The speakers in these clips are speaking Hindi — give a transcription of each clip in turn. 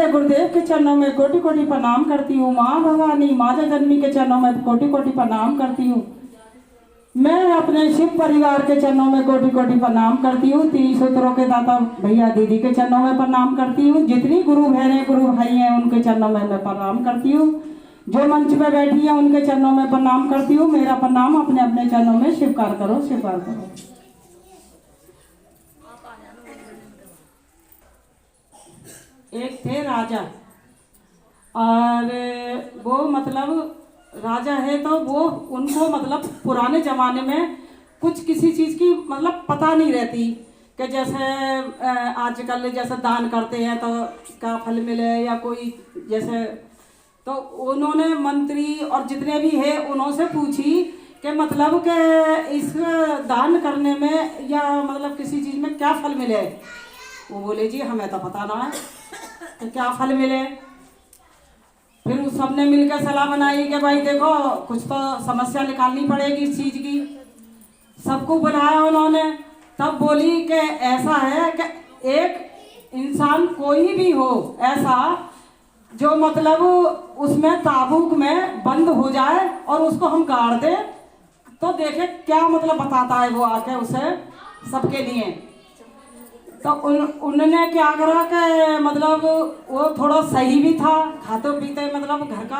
बड़े गुरुदेव के चरणों में कोटि कोटि प्रणाम करती हूँ। माँ भवानी माँ जगदम्बी के चरणों में कोटि कोटि प्रणाम करती हूँ। मैं अपने शिव परिवार के चरणों में कोटि कोटि प्रणाम करती हूँ। 3 सूत्रों के दाता भैया दीदी के चरणों में प्रणाम करती हूँ। जितनी गुरु बहनें गुरु भाई हैं उनके चरणों में मैं प्रणाम करती हूँ। जो मंच पे बैठी है उनके चरणों में प्रणाम करती हूँ। मेरा प्रणाम अपने अपने चरणों में स्वीकार करो, स्वीकार करो। एक थे राजा, और वो मतलब राजा है तो वो उनको मतलब पुराने ज़माने में कुछ किसी चीज़ की मतलब पता नहीं रहती कि जैसे आजकल जैसे दान करते हैं तो क्या फल मिले या कोई जैसे, तो उन्होंने मंत्री और जितने भी है उन्होंने पूछी कि मतलब कि इस दान करने में या मतलब किसी चीज़ में क्या फल मिले। वो बोले जी हमें तो पता ना है तो क्या फल मिले। फिर उस सबने मिलकर सलाह बनाई कि भाई देखो कुछ तो समस्या निकालनी पड़ेगी इस चीज़ की। सबको बुलाया उन्होंने, तब बोली कि ऐसा है कि एक इंसान कोई भी हो ऐसा जो मतलब उसमें ताबूत में बंद हो जाए और उसको हम गाड़ दें तो देखे क्या मतलब बताता है वो आके उसे सबके लिए। तो उन्होंने क्या करा कि मतलब वो थोड़ा सही भी था, खाते पीते मतलब घर का,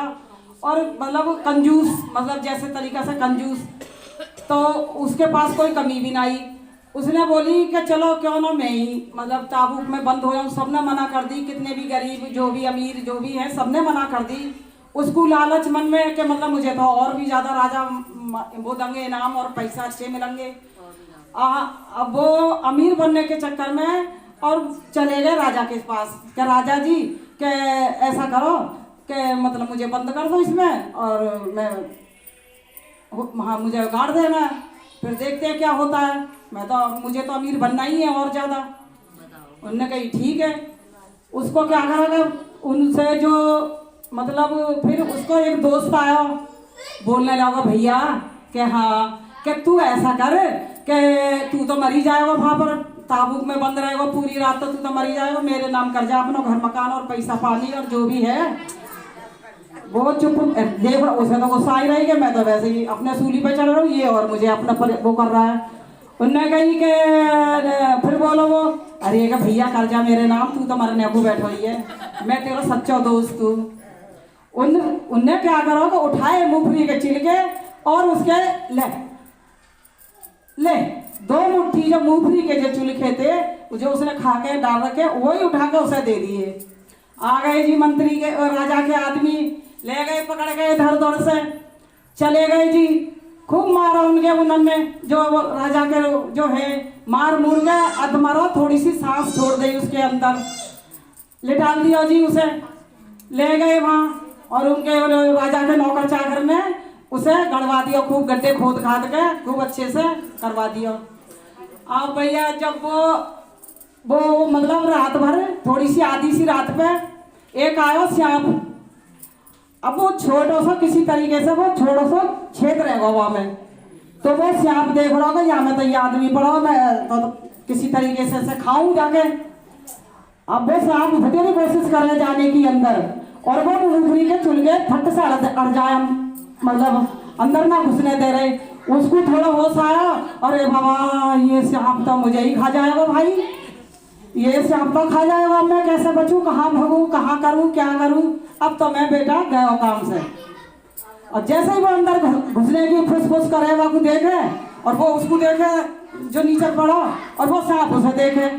और मतलब कंजूस मतलब जैसे तरीका से कंजूस, तो उसके पास कोई कमी भी नहीं। उसने बोली कि चलो क्यों ना मैं ही मतलब ताबूत में बंद हो जाऊँ। सबने मना कर दी, कितने भी गरीब जो भी अमीर जो भी है सबने मना कर दी। उसको लालच मन में कि मतलब मुझे तो और भी ज़्यादा राजा वो देंगे इनाम और पैसा अच्छे मिलेंगे। अब वो अमीर बनने के चक्कर में और चले गए राजा के पास कि राजा जी कि ऐसा करो कि मतलब मुझे बंद कर दो इसमें और मैं हाँ मुझे गाड़ देना, फिर देखते हैं क्या होता है। मुझे तो अमीर बनना ही है और ज़्यादा। उन्होंने कही ठीक है। उसको क्या करा उनसे जो मतलब फिर उसको एक दोस्त आया, बोलने लगा भैया कि हाँ कि तू ऐसा कर कि तू तो मरी जाएगा वहाँ पर ताबूत में बंद रहेगा पूरी रात, तो तू तो मरी जाएगा। मेरे नाम कर जा अपना घर मकान और पैसा पानी और जो भी है। वो चुप देख, उसे तो गुस्सा ही रही कि मैं तो वैसे ही अपने सूली पे चढ़ रहा हूँ, ये और मुझे अपना वो कर रहा है। उनने कही कि फिर बोलो वो अरे का भैया कर जा मेरे नाम, तू तो मरने को बैठ हुई है, मैं तेरा सच्चा दोस्त हूँ। उनने क्या करा कि उठाए मूंगफली के छिलके और उसके ले 2 मुट्ठी जो मूंगफली के जो छिलके थे जो उसने खा के डाल रखे वही उठा के उसे दे दिए। आ गए जी मंत्री के और राजा के आदमी, ले गए पकड़ गए धड़ धड़ से चले गए जी। खूब मारा उनके उन्होंने जो राजा के जो है मार मुर गए, अध मारो थोड़ी सी सांस छोड़ दी उसके अंदर, लिटाल दिया जी उसे। ले गए वहाँ और उनके राजा के नौकर चाकर ने उसे गड़वा दिया, खूब गड्ढे खोद खाद के खूब अच्छे से करवा दिया। अब भैया जब वो मतलब रात भर थोड़ी सी आधी सी रात पे एक आयो सांप। अब वो छोटो सा किसी तरीके से वो छोटो सा क्षेत्र है गोवा में, तो वो सांप देख रहा होगा यहाँ में तो ये आदमी पड़ा, मैं तो किसी तरीके से खाऊं जाके। अब वो सांप भटेरी कोशिश कर रहे जाने की अंदर, और वो मूंगफली के चुलके फट से अड़ जाए, मतलब अंदर ना घुसने दे रहे। उसको थोड़ा होश आया, अरे बाबा ये सांप तो मुझे ही खा जाएगा भाई, ये सांप तो खा जाएगा, मैं कैसे बचूं, कहाँ भागूं, कहाँ करूं, क्या करूं। अब तो मैं बेटा गया काम से। और जैसे ही वो अंदर घुसने की फुस करेगा को देखे और वो उसको देखे जो नीचे पड़ा और वो सांप उसे देखे।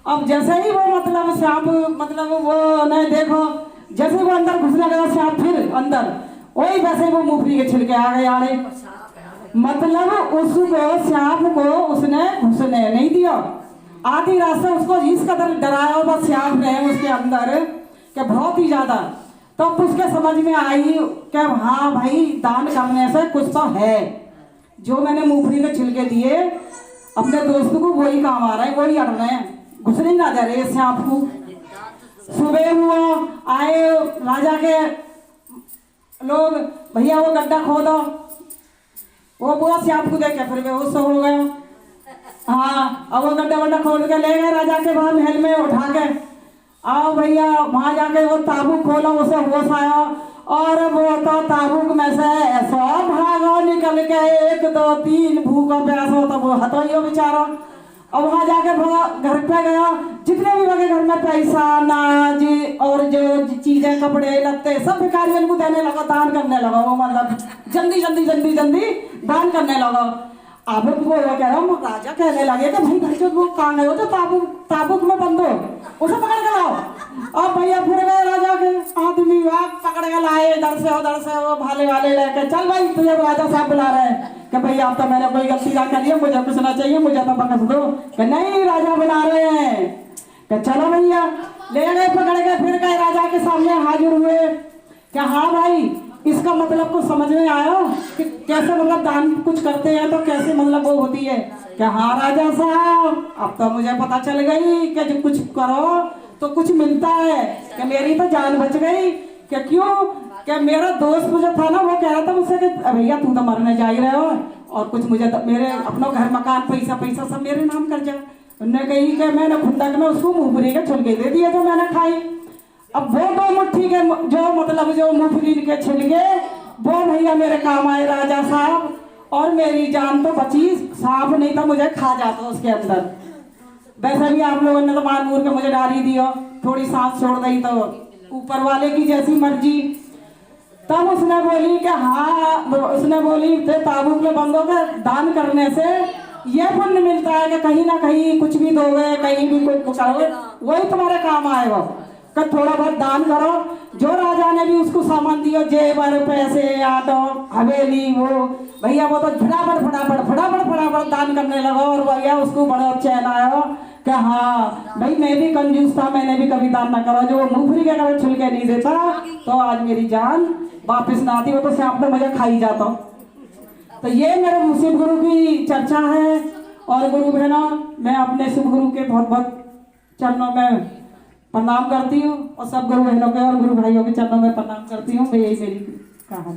अब जैसे ही वो मतलब सांप मतलब वो नहीं देखो, जैसे वो अंदर घुसने लगा सांप फिर अंदर वही वैसे वो मूंगफली के छिलके आ गए आड़े। मतलब उसको सांप को उसने घुसने नहीं दिया। आधी रात से उसको इस कदर डराया हुआ सांप ने उसके अंदर कि बहुत ही ज्यादा। तो उसके समझ में आई कि हाँ भाई दान करने से कुछ तो है, जो मैंने मूंगफली के छिलके दिए अपने दोस्त को वही काम आ रहा है, वही अड़ रहे हैं, घुसने ना दे रहे सांप को। सुबह हुआ आए राजा के लोग, भैया वो गड्ढा खोदो, वो बुआ सांप को देखे फिर बेहोश हो गया। हाँ अब वो गड्ढा वड्ढा खोद के ले गए राजा के बाहर महल में उठा के। आओ भैया वहां जाके वो ताबूत खोला, उसे होश आया और वो तो ताबूत में से सब भागो निकल के, 1 2 3 भूखा प्यासा तो वो हथोइयो बेचारा। और वहां जाके घर पे गया, जितने भी लगे घर में पैसा अनाज और जो चीजें कपड़े लत्ते सब भिखारियों को देने लगा, दान करने लगा। वो मतलब जल्दी जल्दी जल्दी जल्दी दान करने लगा। अब वो कह रहा हूँ, राजा कहने लगे कि भाई भाई जो वो कहाँ गए हो, जो ताबूत में बंद हो, उसे पकड़ के लाओ। अब भैया फिर गए राजा के आदमी, पकड़ के लाए, इधर से वो भाले वाले लेके, चल भाई तुझे राजा साहब बुला रहे हैं कि भैया अब तो मैंने कोई गलती ना करी है, मुझे कुछ ना चाहिए, मुझे तो बकस दो। कि नहीं राजा बुला रहे हैं। कि चलो भैया, ले गए पकड़ के, फिर गए राजा के सामने हाजिर हुए कि हाँ भाई इसका मतलब कुछ समझ में आया कि कैसे मतलब दान कुछ करते हैं तो कैसे मतलब वो होती है। कि हाँ राजा साहब अब तो मुझे पता चल गई कि जो कुछ करो तो कुछ मिलता है। कि मेरी तो जान बच गई। कि क्यों? कि मेरा दोस्त मुझे था ना, वो कह रहा था मुझसे कि भैया तू तो मरने जा ही रहे हो और कुछ मुझे मेरे अपना घर मकान पैसा सब मेरे नाम कर जा। उन्होंने कही कि मैंने खुंदक में उसको मूंगफली के छिलके दे दिए जो मैंने खाई। अब वो 2 मुट्ठी के जो मतलब जो मूंगफली के छिलके वो भैया मेरे काम आए राजा साहब, और मेरी जान तो बची, सांप नहीं तो मुझे खा जाता उसके अंदर। वैसे भी आप लोगों ने तो मार मूर के मुझे डाल ही दिया, थोड़ी सांस छोड़ दी तो ऊपर वाले की जैसी मर्जी। तब उसने बोली कि हाँ, उसने बोली थे ताबूत में बंदों के दान करने से ये पुण्य मिलता है कि कहीं ना कहीं कुछ भी दोगे, कहीं भी कुछ करोगे, वही तुम्हारे काम आएगा। कि थोड़ा बहुत दान करो। जो राजा ने भी उसको सामान दिया, जेवर पैसे आटो हवेली, वो भैया वो तो फटाफट दान करने लगा। और भैया उसको बड़ा चैन आया कि हाँ भाई मैं भी कंजूस था, मैंने भी कभी दान ना करा। जो मूंगफली के कभी छिलके नहीं देता तो आज मेरी जान वापस ना आती, वो तो सांप तो मुझे खाई जाता। तो ये मेरे शिव गुरु की चर्चा है। और गुरु बहनों, मैं अपने शिव गुरु के बहुत बहुत चरणों में प्रणाम करती हूँ और सब गुरु बहनों के और गुरु भाइयों के चरणों में प्रणाम करती हूँ। यही मेरी कहानी।